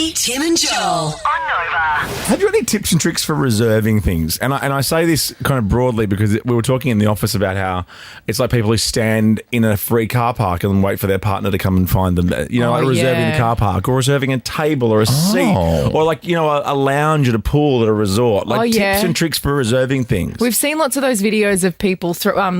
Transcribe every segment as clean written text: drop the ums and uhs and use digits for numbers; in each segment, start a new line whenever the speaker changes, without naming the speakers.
Lee, Tim and Joel on Nova.
Have you any tips and tricks for reserving things? And I say this kind of broadly because we were talking in the office about how it's like people who stand in a free car park and wait for their partner to come and find them. You know, like reserving the car park or reserving a table or a seat or like, you know, a lounge at a pool at a resort. Like tips and tricks for reserving things.
We've seen lots of those videos of people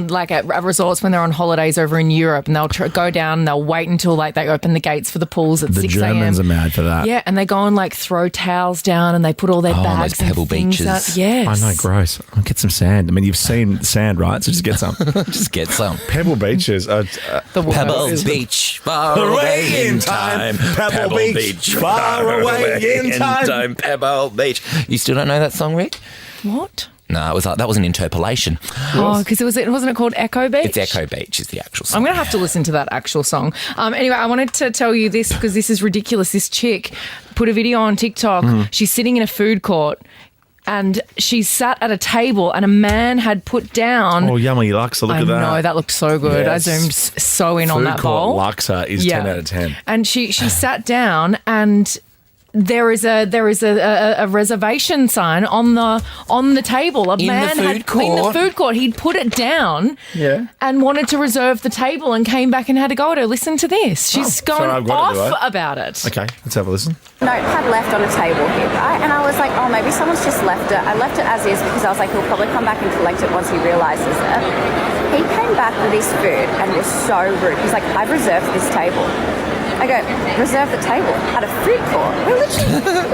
like at resorts when they're on holidays over in Europe, and they'll go down and they'll wait until like they open the gates for the pools at 6 a.m.
The Germans are mad for that.
Yeah, and they go and like throw towels down and they put all their bags and
pebble
things
beaches.
out. Yes.
I know, gross. I'll get some sand. I mean, you've seen sand, right? So just get some.
Just get some.
Pebble beaches.
Pebble Beach, far away in time.
Pebble Beach, far away in time.
Pebble Beach. You still don't know that song, Rick?
What?
No, it was that was an interpolation.
Oh, because wasn't it called Echo Beach?
It's Echo Beach is the actual song.
I'm going to have to listen to that actual song. Anyway, I wanted to tell you this because this is ridiculous. This chick put a video on TikTok. She's sitting in a food court and she sat at a table and a man had put down...
Oh, yummy Luxa, look at that.
I know, that looked so good.
Yes.
I zoomed so in on that bowl.
Food court Luxa is 10 out of 10.
And she sat down and... There is a reservation sign on the table. In the food court. He'd put it down and wanted to reserve the table and came back and had to go at her. Listen to this. She's going off about it.
Okay, let's have a listen.
Notepad left on a table here, right? And I was like, oh, maybe someone's just left it. I left it as is because I was like, he'll probably come back and collect it once he realises it. He came back with his food and was so rude. He's like, I've reserved this table. I go, reserve the table at a food court. We're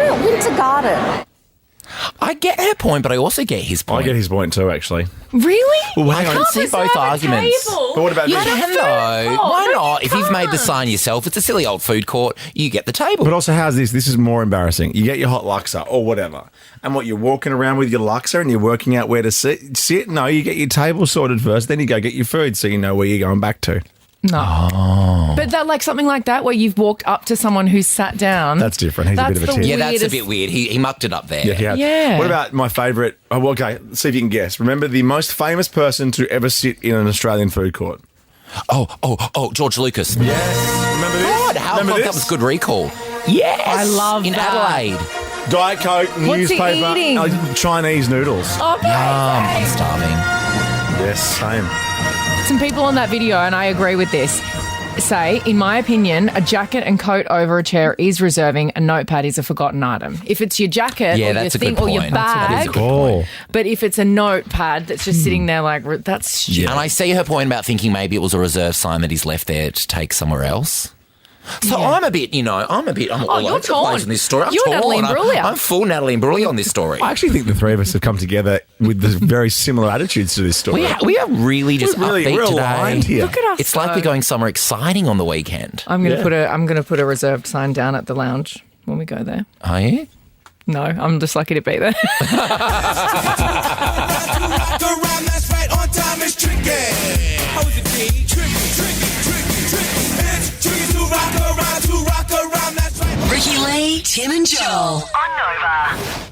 at Winter Garden.
I get her point, but I also get his point.
I get his point too, actually.
Really?
Well,
I can see both arguments.
But what about
You
this?
can though. Why not? If you've made the sign yourself, it's a silly old food court, you get the table.
But also, how's this? This is more embarrassing. You get your hot Luxa or whatever, and what, you're walking around with your Luxa and you're working out where to sit? No, you get your table sorted first, then you go get your food so you know where you're going back to.
No.
Oh.
But that, like something like that where you've walked up to someone who's sat down.
That's different. He's a bit of a tit.
Yeah, that's a bit weird. He mucked it up there.
Yeah.
What about my favourite? Oh, well, okay, let's see if you can guess. Remember the most famous person to ever sit in an Australian food court?
Oh, George Lucas.
Yes. Remember this?
God, that was good recall. Yes.
I love
in
that.
Adelaide.
Diet Coke,
What's he
newspaper,
eating?
Chinese noodles.
Oh,
I'm starving.
Yes, same.
Some people on that video, and I agree with this, say, in my opinion, a jacket and coat over a chair is reserving. A notepad is a forgotten item. If it's your jacket or your thing or your bag, but if it's a notepad that's just sitting there like, that's stupid.
And I see her point about thinking maybe it was a reserve sign that he's left there to take somewhere else. So I'm all over the place in this story.
You're Natalie Imbruglia.
I'm full Natalie Imbruglia on this story.
I actually think the three of us have come together with the very similar attitudes to this story.
We are really just upbeat
we're
today.
aligned here.
Look at us.
It's like we're going somewhere exciting on the weekend.
I'm gonna put a reserved sign down at the lounge when we go there.
Are you?
No, I'm just lucky to be there.
Ricky Lee, Tim and Joel on Nova.